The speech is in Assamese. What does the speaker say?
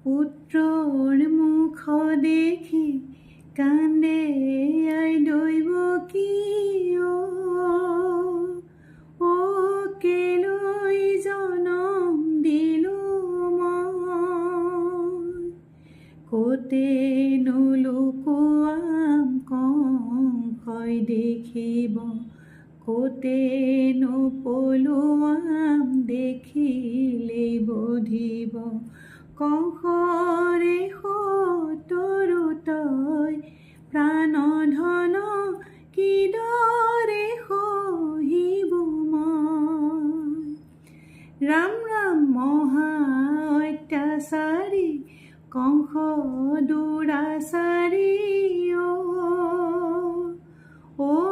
পুত্ৰৰ মুখ দেখি কান্দে আই দৈৱকী অ কেলৈ জনম দিলো মই কতেনো লুকুৱাম কংসই দেখিব কতেনো পলুৱাম দেখিলেই বধিব কংসৰে শতৰু তই প্ৰাণধন কিদৰে সহিব মই ৰাম ৰাম মহা অত্যাচাৰী কংস দুৰাচাৰী অ